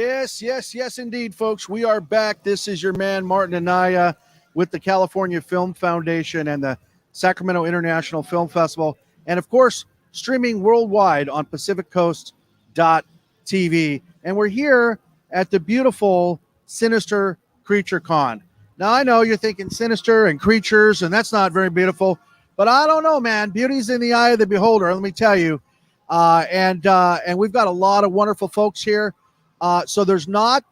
Yes, indeed, folks. We are back. This is your man, Martin Anaya, with the California Film Foundation and the Sacramento International Film Festival. And, of course, streaming worldwide on PacificCoast.tv. And we're here at the beautiful Sinister Creature Con. Now, I know you're thinking Sinister and creatures, and that's not very beautiful. But I don't know, man. Beauty's in the eye of the beholder, let me tell you. And we've got a lot of wonderful folks here. So there's not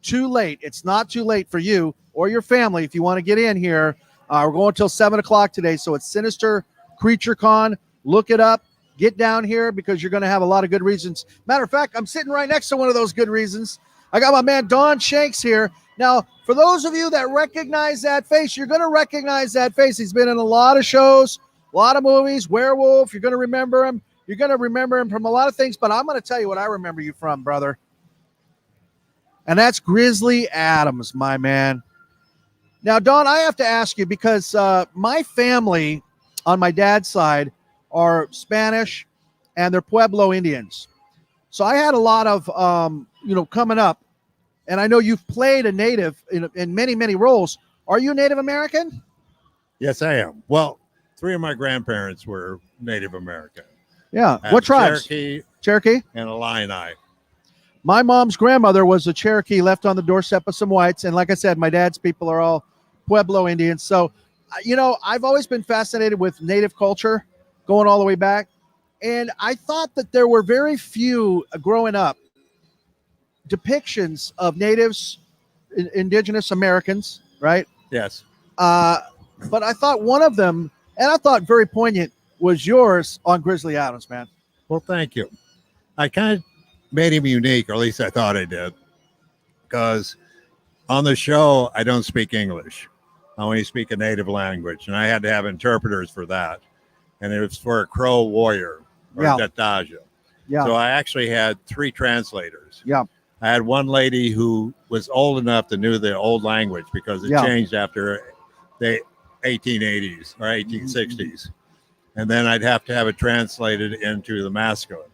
too late. It's not too late for you or your family if you want to get in here. We're going until 7 o'clock today. So it's Sinister Creature Con. Look it up. Get down here because you're going to have a lot of good reasons. Matter of fact, I'm sitting right next to one of those good reasons. I got my man Don Shanks here. Now, for those of you that recognize that face, you're going to recognize that face. He's been in a lot of shows, a lot of movies, Werewolf. You're going to remember him. You're going to remember him from a lot of things, but I'm going to tell you what I remember you from, brother. And that's Grizzly Adams, my man. Now, Don, I have to ask you because my family on my dad's side are Spanish and they're Pueblo Indians. So I had a lot of, coming up. And I know you've played a native in many, many roles. Are you Native American? Yes, I am. Well, 3 of my grandparents were Native American. Yeah. What tribes? Cherokee and Illini. My mom's grandmother was a Cherokee left on the doorstep of some whites. And like I said, my dad's people are all Pueblo Indians. So, I've always been fascinated with Native culture going all the way back. And I thought that there were very few growing up depictions of natives, indigenous Americans, right? Yes. But I thought one of them, and I thought very poignant, was yours on Grizzly Adams, man. Well, thank you. I kind of made him unique, or at least I thought I did, because on the show, I don't speak English. I only speak a native language, and I had to have interpreters for that. And it was for a Crow warrior, or Dataja. Yeah. So I actually had 3 translators. Yeah. I had one lady who was old enough to knew the old language because it changed after the 1880s or 1860s. And then I'd have to have it translated into the masculine.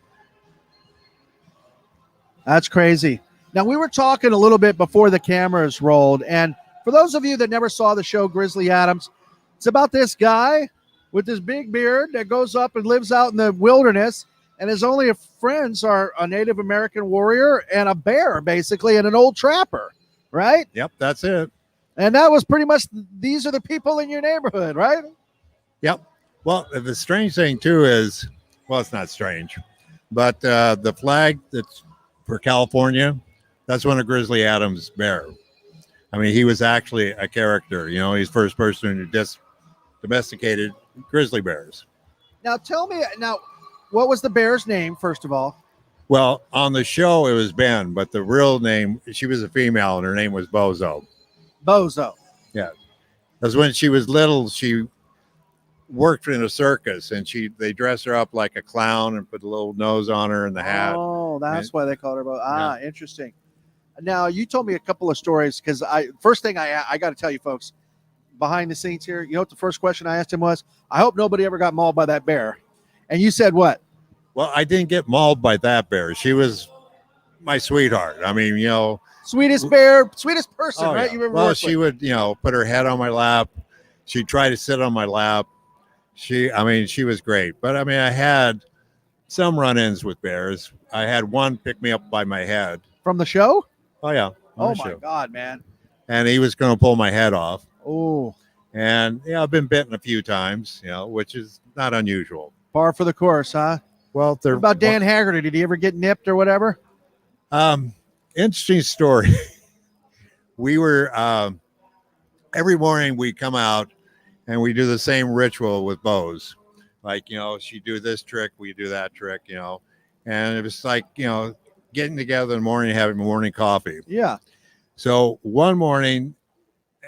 That's crazy. Now, we were talking a little bit before the cameras rolled. And for those of you that never saw the show Grizzly Adams, it's about this guy with this big beard that goes up and lives out in the wilderness. And his only friends are a Native American warrior and a bear, basically, and an old trapper, right? Yep, that's it. And that was pretty much, these are the people in your neighborhood, right? Yep. Well, the strange thing, too, is, well, it's not strange, but the flag that's for California, that's one of Grizzly Adams' bear. I mean, he was actually a character. He's the first person who domesticated grizzly bears. Now, tell me, what was the bear's name, first of all? Well, on the show, it was Ben, but the real name, she was a female, and her name was Bozo. Bozo. Yeah. Because when she was little, she worked in a circus, and they dressed her up like a clown and put a little nose on her and the hat. Oh, that's why they called her Bozo. Interesting. Now, you told me a couple of stories, because first thing I got to tell you, folks, behind the scenes here, you know what the first question I asked him was? I hope nobody ever got mauled by that bear. And you said what? Well, I didn't get mauled by that bear. She was my sweetheart. I mean, sweetest bear, sweetest person, right? Yeah. Well, she would, put her head on my lap. She'd try to sit on my lap. She was great. But I had some run-ins with bears. I had one pick me up by my head. From the show? Oh, yeah. Oh, my God, man. And he was going to pull my head off. Oh. And, I've been bitten a few times, which is not unusual. Par for the course, huh? Well, what about Dan Haggerty? Did he ever get nipped or whatever? Interesting story. We were every morning we come out and we do the same ritual with bows. Like, she do this trick, we do that trick, and it was like, getting together in the morning, having morning coffee. Yeah. So one morning,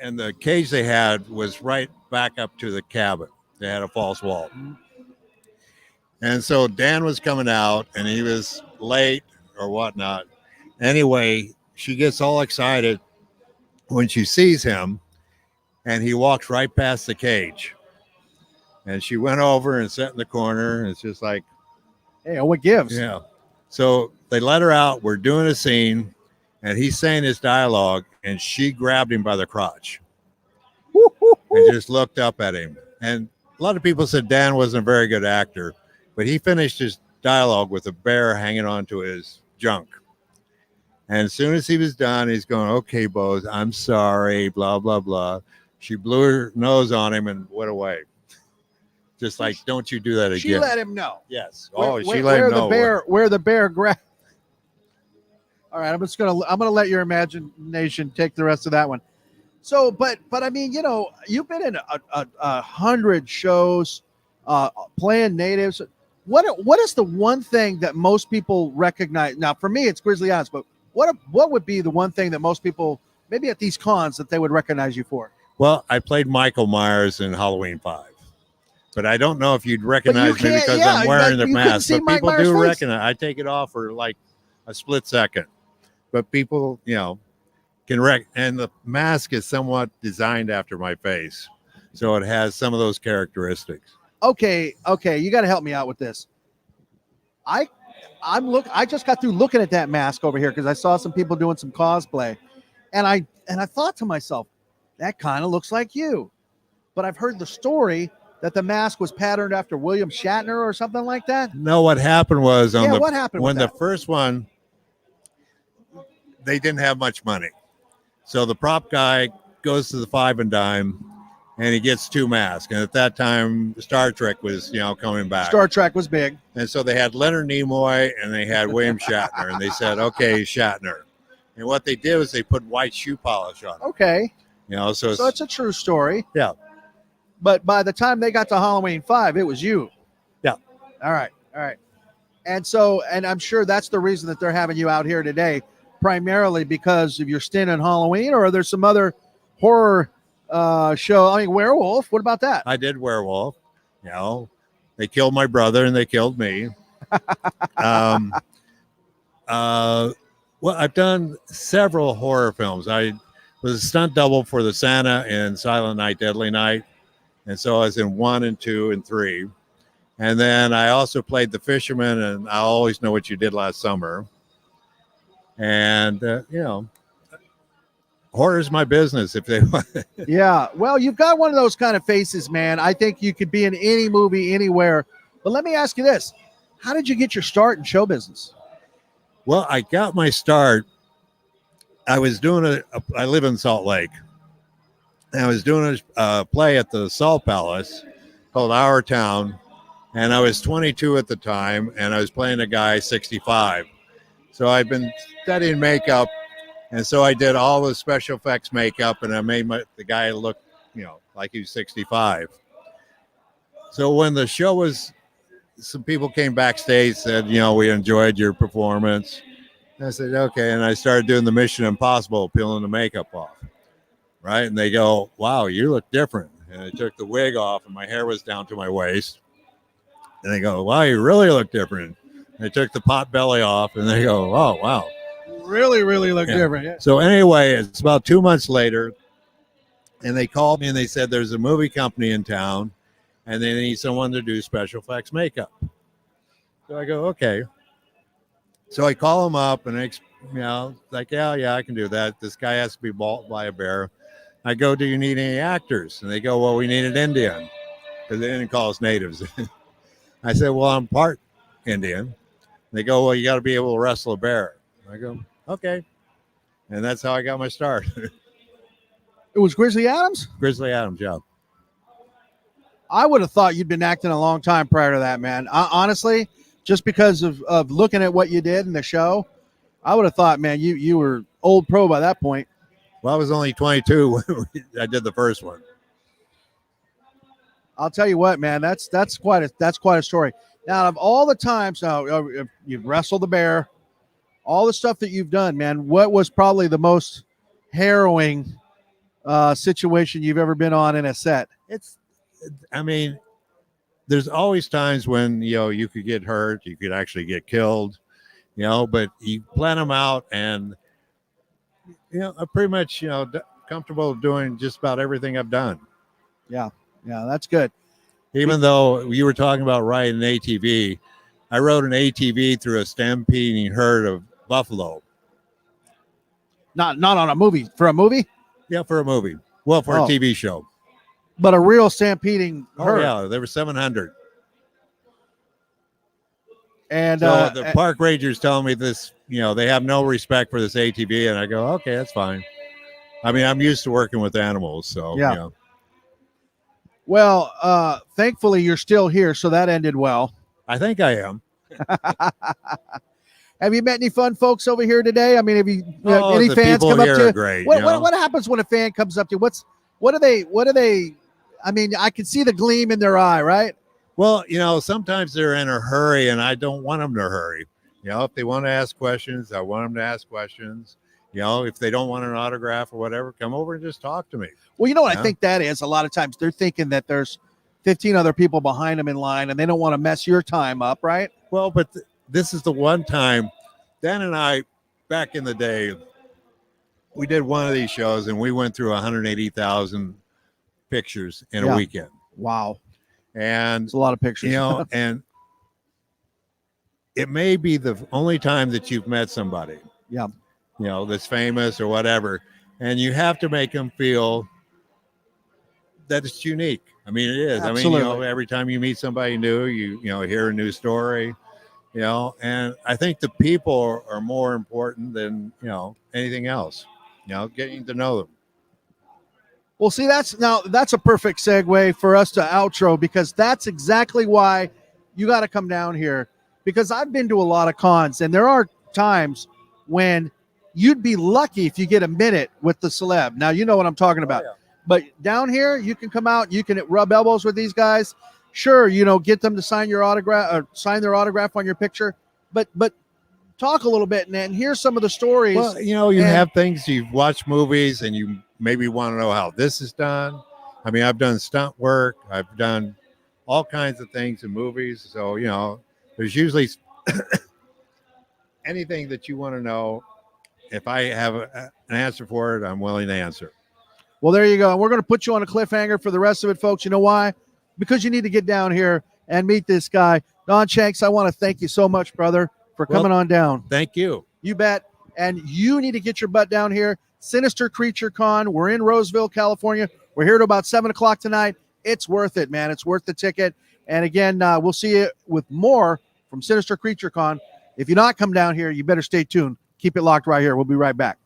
and the cage they had was right back up to the cabin. They had a false wall. And so Dan was coming out and he was late or whatnot. Anyway, she gets all excited when she sees him and he walks right past the cage. And she went over and sat in the corner. And it's just like, hey, what gives? Yeah. So they let her out. We're doing a scene, and he's saying his dialogue, and she grabbed him by the crotch and just looked up at him. And a lot of people said Dan wasn't a very good actor, but he finished his dialogue with a bear hanging onto his junk. And as soon as he was done, he's going, okay, Bose, I'm sorry, blah, blah, blah. She blew her nose on him and went away. Just like, don't you do that again. She let him know. Yes. She let him know. Where the bear grabbed. All right, I'm gonna let your imagination take the rest of that one. So, but I mean, you know, you've been in a 100 shows, playing natives. What is the one thing that most people recognize? Now, for me, it's Grizzly Adams, but what would be the one thing that most people, maybe at these cons, that they would recognize you for? Well, I played Michael Myers in Halloween 5, but I don't know if you'd recognize me because I'm wearing the mask. But people do recognize. I take it off for like a split second, but people, you know, can and the mask is somewhat designed after my face, so it has some of those characteristics. Okay, you got to help me out with this. I just got through looking at that mask over here because I saw some people doing some cosplay, and I thought to myself, that kind of looks like you. But I've heard the story that the mask was patterned after William Shatner or something like that. No, what happened was what happened when the first one, they didn't have much money. So the prop guy goes to the Five and Dime and he gets two masks. And at that time, Star Trek was, you know, coming back. Star Trek was big. And so they had Leonard Nimoy and they had William Shatner. And they said, okay, Shatner. And what they did was they put white shoe polish on it. Okay. You know, so it's a true story. Yeah. But by the time they got to Halloween 5, it was you. Yeah. All right. And I'm sure that's the reason that they're having you out here today, primarily because of your stint in Halloween, or are there some other horror show? I mean, Werewolf. What about that? I did Werewolf. You know, they killed my brother and they killed me. Well, I've done several horror films. I was a stunt double for the Santa in Silent Night, Deadly Night. And so I was in 1 and 2 and 3. And then I also played the fisherman and I Always Know What You Did Last Summer. And, you know, horror is my business if they want. Yeah. Well, you've got one of those kind of faces, man. I think you could be in any movie, anywhere. But let me ask you this. How did you get your start in show business? Well, I got my start. I was doing I live in Salt Lake. And I was doing a play at the Salt Palace called Our Town. And I was 22 at the time. And I was playing a guy 65. So I've been studying makeup. And so I did all the special effects makeup. And I made the guy look, you know, like he was 65. So when the show was, some people came backstage, said, you know, we enjoyed your performance. And I said, okay. And I started doing the Mission Impossible, peeling the makeup off. Right. And they go, wow, you look different. And I took the wig off and my hair was down to my waist. And they go, wow, you really look different. And I took the pot belly off and they go, oh, wow. Really, really look different. Yeah. So anyway, it's about 2 months later. And they called me and they said, there's a movie company in town and they need someone to do special effects makeup. So I go, okay. So I call them up and, you know, like, yeah, I can do that. This guy has to be bought by a bear. I go, do you need any actors? And they go, well, we need an Indian because they didn't call us natives. I said, well, I'm part Indian. They go, well, you got to be able to wrestle a bear. I go, okay. And that's how I got my start. It was Grizzly Adams? Grizzly Adams, yeah. I would have thought you'd been acting a long time prior to that, man. Honestly, just because of looking at what you did in the show, I would have thought, man, you were old pro by that point. Well, I was only 22 when I did the first one. I'll tell you what, man, that's quite a story. Now, of all the times you've wrestled the bear, all the stuff that you've done, man, what was probably the most harrowing situation you've ever been on in a set? I mean, there's always times when, you know, you could get hurt, you could actually get killed, you know, but you plan them out and, you know, I'm pretty much, you know, comfortable doing just about everything I've done. Yeah, that's good. Even though you were talking about riding an ATV, I rode an ATV through a stampeding herd of buffalo. Not on a movie, for a movie, Yeah, for a movie. Well, for a Oh. TV show. but a real stampeding Oh, herd. yeah, there were 700. And So the park rangers tell me this, they have no respect for this ATV. And I go, okay, that's fine. I mean, I'm used to working with animals. So, Yeah. Well, thankfully you're still here, so that ended well. I think I am. Have you met any fun folks over here today? I mean, have you any the fans people come up here to you? are great. What happens when a fan comes up to you? What do they? I mean, I can see the gleam in their eye, right? Well, sometimes they're in a hurry and I don't want them to hurry. If they want to ask questions, I want them to ask questions. If they don't want an autograph or whatever, come over and just talk to me. Well, you know what I think that is? A lot of times they're thinking that there's 15 other people behind them in line and they don't want to mess your time up, right? Well, but this is the one time, Dan and I, back in the day, we did one of these shows and we went through 180,000 pictures in a weekend. Wow. And it's a lot of pictures. And it may be the only time that you've met somebody. Yeah. That's famous or whatever. And you have to make them feel that it's unique. I mean, it is. Absolutely. I mean, every time you meet somebody new, you hear a new story, and I think the people are more important than, anything else, getting to know them. Well, see, that's a perfect segue for us to outro, because that's exactly why you got to come down here, because I've been to a lot of cons and there are times when you'd be lucky if you get a minute with the celeb. Now, you know what I'm talking about. Oh, yeah. But down here, you can come out, you can rub elbows with these guys. Sure, get them to sign your autograph or sign their autograph on your picture. But talk a little bit and hear some of the stories. Well, you have things, you've watched movies and you maybe want to know how this is done. I mean, I've done stunt work. I've done all kinds of things in movies. So, there's usually anything that you want to know. If I have an answer for it, I'm willing to answer. Well, there you go. And we're going to put you on a cliffhanger for the rest of it, folks. You know why? Because you need to get down here and meet this guy. Don Shanks, I want to thank you so much, brother, for coming on down. Thank you. You bet. And you need to get your butt down here. Sinister Creature Con. We're in Roseville, California. We're here to about 7 o'clock tonight. It's worth it, man. It's worth the ticket. And again, we'll see you with more from Sinister Creature Con. If you're not come down here, you better stay tuned. Keep it locked right here. We'll be right back.